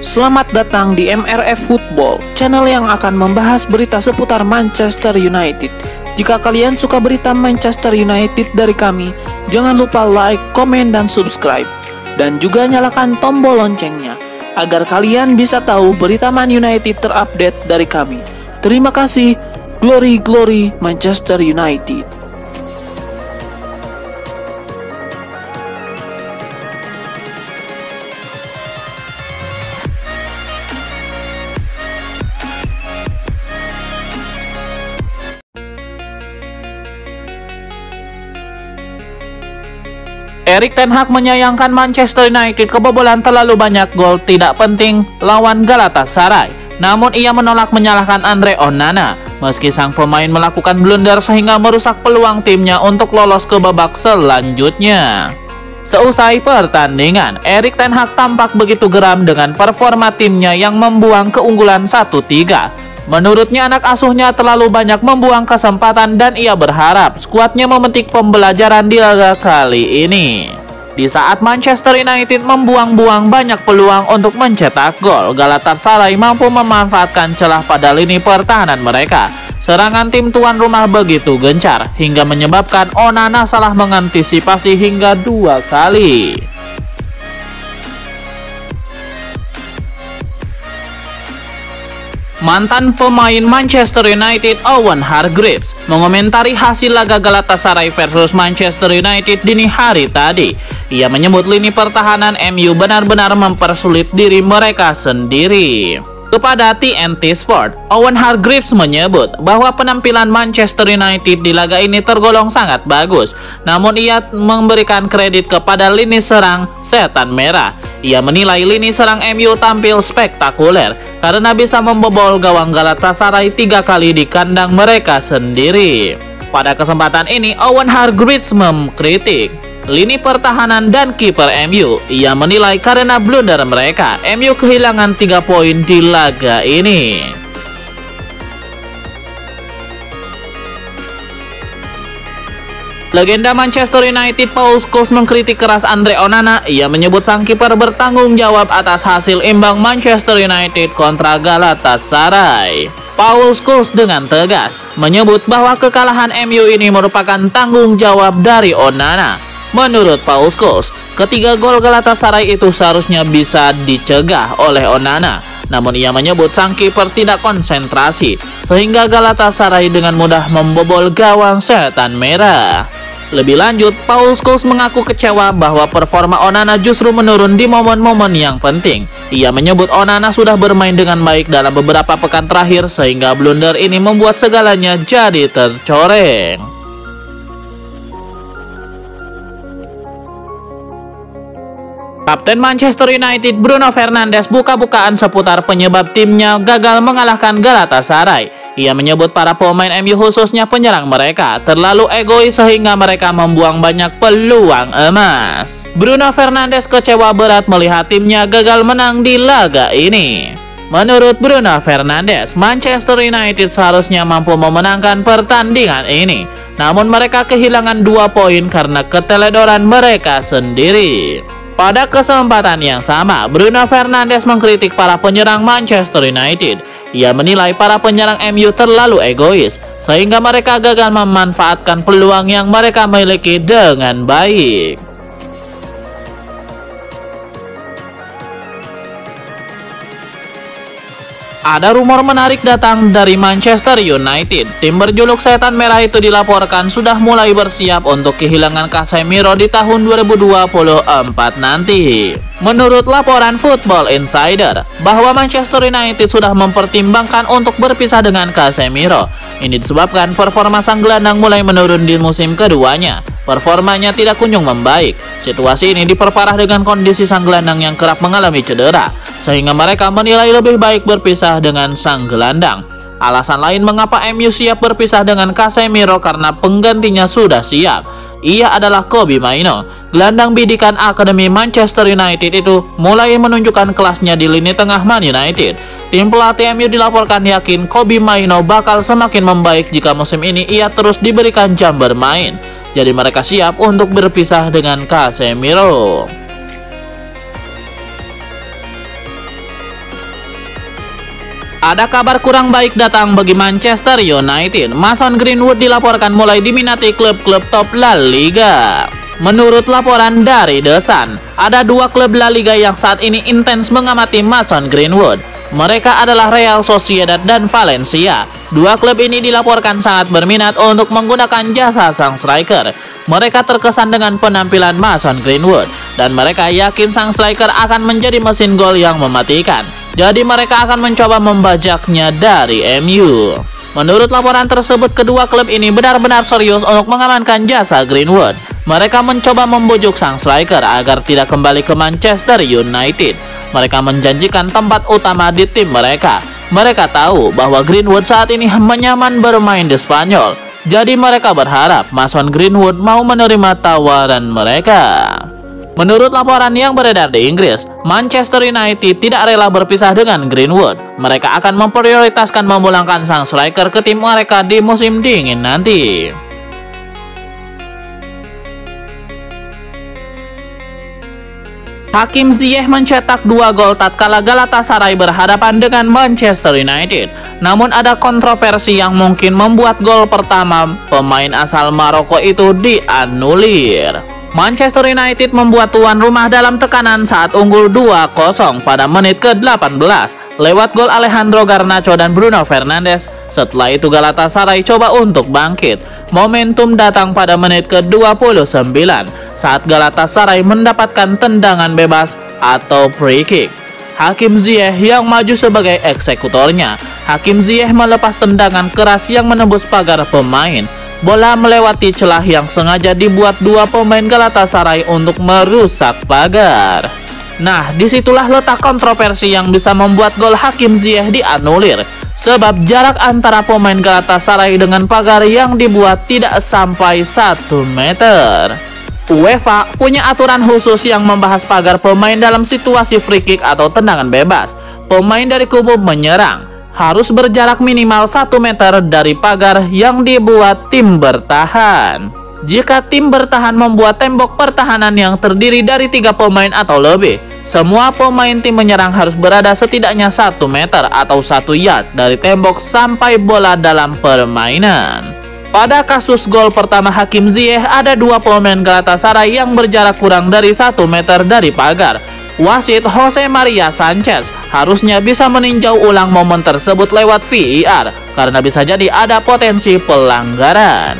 Selamat datang di MRF Football, channel yang akan membahas berita seputar Manchester United. Jika kalian suka berita Manchester United dari kami, jangan lupa like, komen, dan subscribe. Dan juga nyalakan tombol loncengnya, agar kalian bisa tahu berita Man United terupdate dari kami. Terima kasih, Glory Glory Manchester United. Erik ten Hag menyayangkan Manchester United kebobolan terlalu banyak gol tidak penting lawan Galatasaray. Namun ia menolak menyalahkan Andre Onana meski sang pemain melakukan blunder sehingga merusak peluang timnya untuk lolos ke babak selanjutnya. Seusai pertandingan, Erik ten Hag tampak begitu geram dengan performa timnya yang membuang keunggulan 1-3. Menurutnya anak asuhnya terlalu banyak membuang kesempatan dan ia berharap skuadnya memetik pembelajaran di laga kali ini. Di saat Manchester United membuang-buang banyak peluang untuk mencetak gol, Galatasaray mampu memanfaatkan celah pada lini pertahanan mereka. Serangan tim tuan rumah begitu gencar hingga menyebabkan Onana salah mengantisipasi hingga 2 kali. Mantan pemain Manchester United Owen Hargreaves mengomentari hasil laga Galatasaray versus Manchester United dini hari tadi. Ia menyebut lini pertahanan MU benar-benar mempersulit diri mereka sendiri. Kepada TNT Sport, Owen Hargreaves menyebut bahwa penampilan Manchester United di laga ini tergolong sangat bagus. Namun ia memberikan kredit kepada lini serang Setan Merah. Ia menilai lini serang MU tampil spektakuler karena bisa membobol gawang Galatasaray 3 kali di kandang mereka sendiri. Pada kesempatan ini, Owen Hargreaves mengkritik lini pertahanan dan kiper MU. Ia menilai karena blunder mereka, MU kehilangan 3 poin di laga ini. Legenda Manchester United Paul Scholes mengkritik keras Andre Onana. Ia menyebut sang kiper bertanggung jawab atas hasil imbang Manchester United kontra Galatasaray. Paul Scholes dengan tegas menyebut bahwa kekalahan MU ini merupakan tanggung jawab dari Onana. Menurut Paul Scholes, ketiga gol Galatasaray itu seharusnya bisa dicegah oleh Onana. Namun ia menyebut sang kiper tidak konsentrasi sehingga Galatasaray dengan mudah membobol gawang Setan Merah. Lebih lanjut, Paul Scholes mengaku kecewa bahwa performa Onana justru menurun di momen-momen yang penting. Ia menyebut Onana sudah bermain dengan baik dalam beberapa pekan terakhir sehingga blunder ini membuat segalanya jadi tercoreng. Kapten Manchester United Bruno Fernandes buka-bukaan seputar penyebab timnya gagal mengalahkan Galatasaray. Ia menyebut para pemain MU khususnya penyerang mereka terlalu egois sehingga mereka membuang banyak peluang emas. Bruno Fernandes kecewa berat melihat timnya gagal menang di laga ini. Menurut Bruno Fernandes, Manchester United seharusnya mampu memenangkan pertandingan ini. Namun mereka kehilangan 2 poin karena keteledoran mereka sendiri. Pada kesempatan yang sama, Bruno Fernandes mengkritik para penyerang Manchester United. Ia menilai para penyerang MU terlalu egois, sehingga mereka gagal memanfaatkan peluang yang mereka miliki dengan baik. Ada rumor menarik datang dari Manchester United. Tim berjuluk Setan Merah itu dilaporkan sudah mulai bersiap untuk kehilangan Casemiro di tahun 2024 nanti. Menurut laporan Football Insider, bahwa Manchester United sudah mempertimbangkan untuk berpisah dengan Casemiro. Ini disebabkan performa sang gelandang mulai menurun di musim keduanya. Performanya tidak kunjung membaik. Situasi ini diperparah dengan kondisi sang gelandang yang kerap mengalami cedera, sehingga mereka menilai lebih baik berpisah dengan sang gelandang. Alasan lain mengapa MU siap berpisah dengan Casemiro karena penggantinya sudah siap. Ia adalah Kobbie Mainoo. Gelandang bidikan Akademi Manchester United itu mulai menunjukkan kelasnya di lini tengah Man United. Tim pelatih MU dilaporkan yakin Kobbie Mainoo bakal semakin membaik jika musim ini ia terus diberikan jam bermain. Jadi mereka siap untuk berpisah dengan Casemiro. Ada kabar kurang baik datang bagi Manchester United. Mason Greenwood dilaporkan mulai diminati klub-klub top La Liga. Menurut laporan dari The Sun, ada dua klub La Liga yang saat ini intens mengamati Mason Greenwood. Mereka adalah Real Sociedad dan Valencia. Dua klub ini dilaporkan sangat berminat untuk menggunakan jasa sang striker. Mereka terkesan dengan penampilan Mason Greenwood, dan mereka yakin sang striker akan menjadi mesin gol yang mematikan. Jadi mereka akan mencoba membajaknya dari MU. Menurut laporan tersebut, kedua klub ini benar-benar serius untuk mengamankan jasa Greenwood. Mereka mencoba membujuk sang striker agar tidak kembali ke Manchester United. Mereka menjanjikan tempat utama di tim mereka. Mereka tahu bahwa Greenwood saat ini nyaman bermain di Spanyol. Jadi mereka berharap Mason Greenwood mau menerima tawaran mereka. Menurut laporan yang beredar di Inggris, Manchester United tidak rela berpisah dengan Greenwood. Mereka akan memprioritaskan memulangkan sang striker ke tim mereka di musim dingin nanti. Hakim Ziyech mencetak 2 gol tatkala Galatasaray berhadapan dengan Manchester United. Namun ada kontroversi yang mungkin membuat gol pertama pemain asal Maroko itu dianulir. Manchester United membuat tuan rumah dalam tekanan saat unggul 2-0 pada menit ke-18 lewat gol Alejandro Garnacho dan Bruno Fernandes. Setelah itu Galatasaray coba untuk bangkit. Momentum datang pada menit ke-29 saat Galatasaray mendapatkan tendangan bebas atau free kick. Hakim Ziyech yang maju sebagai eksekutornya. Hakim Ziyech melepas tendangan keras yang menembus pagar pemain. Bola melewati celah yang sengaja dibuat dua pemain Galatasaray untuk merusak pagar. Nah, disitulah letak kontroversi yang bisa membuat gol Hakim Ziyech dianulir. Sebab jarak antara pemain Galatasaray dengan pagar yang dibuat tidak sampai 1 meter. UEFA punya aturan khusus yang membahas pagar pemain dalam situasi free kick atau tendangan bebas. Pemain dari kubu menyerang harus berjarak minimal 1 meter dari pagar yang dibuat tim bertahan. Jika tim bertahan membuat tembok pertahanan yang terdiri dari 3 pemain atau lebih, semua pemain tim menyerang harus berada setidaknya 1 meter atau 1 yard dari tembok sampai bola dalam permainan. Pada kasus gol pertama Hakim Ziyech, ada 2 pemain Galatasaray yang berjarak kurang dari 1 meter dari pagar. Wasit Jose Maria Sanchez harusnya bisa meninjau ulang momen tersebut lewat VAR karena bisa jadi ada potensi pelanggaran.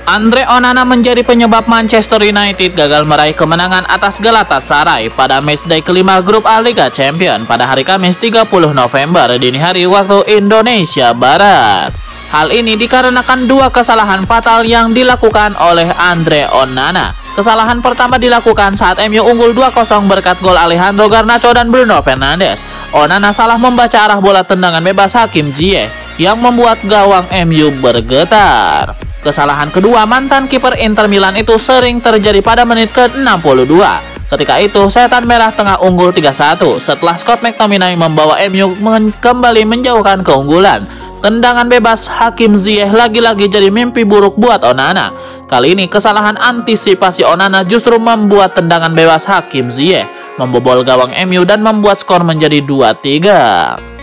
Andre Onana menjadi penyebab Manchester United gagal meraih kemenangan atas Galatasaray pada matchday kelima grup A Liga Champions pada hari Kamis 30 November dini hari waktu Indonesia Barat. Hal ini dikarenakan 2 kesalahan fatal yang dilakukan oleh Andre Onana. Kesalahan pertama dilakukan saat MU unggul 2-0 berkat gol Alejandro Garnacho dan Bruno Fernandes. Onana salah membaca arah bola tendangan bebas Hakim Ziyech yang membuat gawang MU bergetar. Kesalahan kedua mantan kiper Inter Milan itu sering terjadi pada menit ke-62. Ketika itu Setan Merah tengah unggul 3-1 setelah Scott McTominay membawa MU kembali menjauhkan keunggulan. Tendangan bebas Hakim Ziyech lagi-lagi jadi mimpi buruk buat Onana. Kali ini kesalahan antisipasi Onana justru membuat tendangan bebas Hakim Ziyech membobol gawang MU dan membuat skor menjadi 2-3.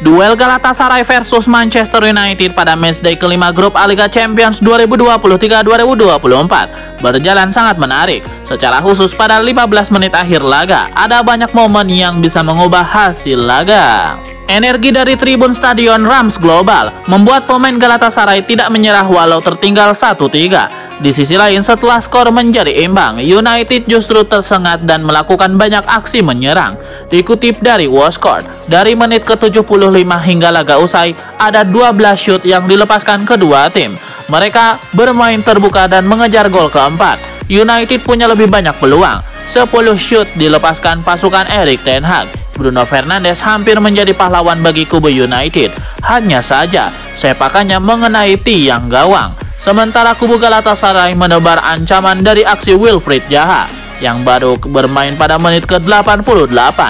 Duel Galatasaray versus Manchester United pada matchday kelima grup A Liga Champions 2023-2024 berjalan sangat menarik. Secara khusus pada 15 menit akhir laga, ada banyak momen yang bisa mengubah hasil laga. Energi dari tribun Stadion Rams Global membuat pemain Galatasaray tidak menyerah walau tertinggal 1-3. Di sisi lain, setelah skor menjadi imbang, United justru tersengat dan melakukan banyak aksi menyerang. Dikutip dari Watchcourt, dari menit ke-75 hingga laga usai, ada 12 shoot yang dilepaskan kedua tim. Mereka bermain terbuka dan mengejar gol keempat. United punya lebih banyak peluang. 10 shoot dilepaskan pasukan Erik ten Hag. Bruno Fernandes hampir menjadi pahlawan bagi kubu United. Hanya saja, sepakannya mengenai tiang gawang. Sementara kubu Galatasaray menebar ancaman dari aksi Wilfried Zaha yang baru bermain pada menit ke-88.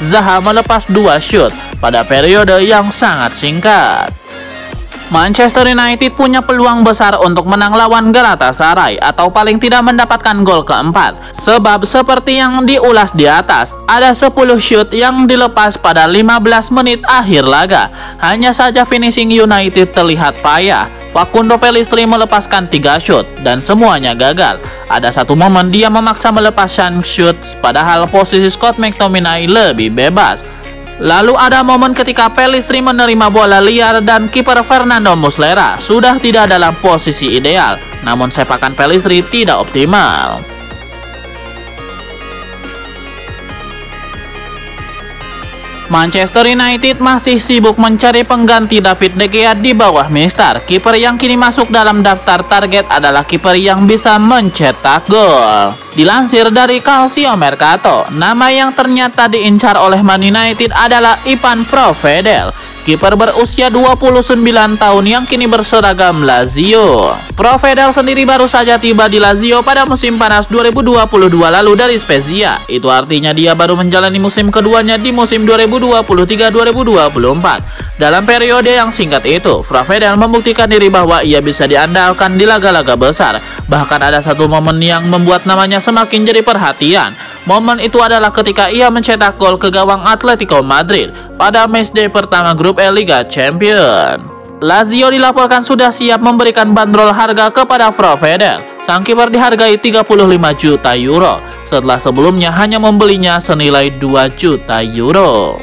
Zaha melepas 2 shoot pada periode yang sangat singkat. Manchester United punya peluang besar untuk menang lawan Galatasaray atau paling tidak mendapatkan gol keempat. Sebab seperti yang diulas di atas, ada 10 shoot yang dilepas pada 15 menit akhir laga. Hanya saja finishing United terlihat payah. Facundo Pellistri melepaskan 3 shoot dan semuanya gagal. Ada satu momen dia memaksa melepaskan shoot padahal posisi Scott McTominay lebih bebas. Lalu ada momen ketika Pellistri menerima bola liar dan kiper Fernando Muslera sudah tidak dalam posisi ideal. Namun sepakan Pellistri tidak optimal. Manchester United masih sibuk mencari pengganti David De Gea di bawah Mister. Kiper yang kini masuk dalam daftar target adalah kiper yang bisa mencetak gol. Dilansir dari Calcio Mercato, nama yang ternyata diincar oleh Man United adalah Ivan Provedel, kiper berusia 29 tahun yang kini berseragam Lazio. Provedel sendiri baru saja tiba di Lazio pada musim panas 2022 lalu dari Spezia. Itu artinya dia baru menjalani musim keduanya di musim 2023-2024. Dalam periode yang singkat itu, Provedel membuktikan diri bahwa ia bisa diandalkan di laga-laga besar. Bahkan ada satu momen yang membuat namanya semakin jadi perhatian. Momen itu adalah ketika ia mencetak gol ke gawang Atletico Madrid pada matchday pertama grup E Liga Champions. Lazio dilaporkan sudah siap memberikan bandrol harga kepada Provedel. Sang kiper dihargai 35 juta euro setelah sebelumnya hanya membelinya senilai 2 juta euro.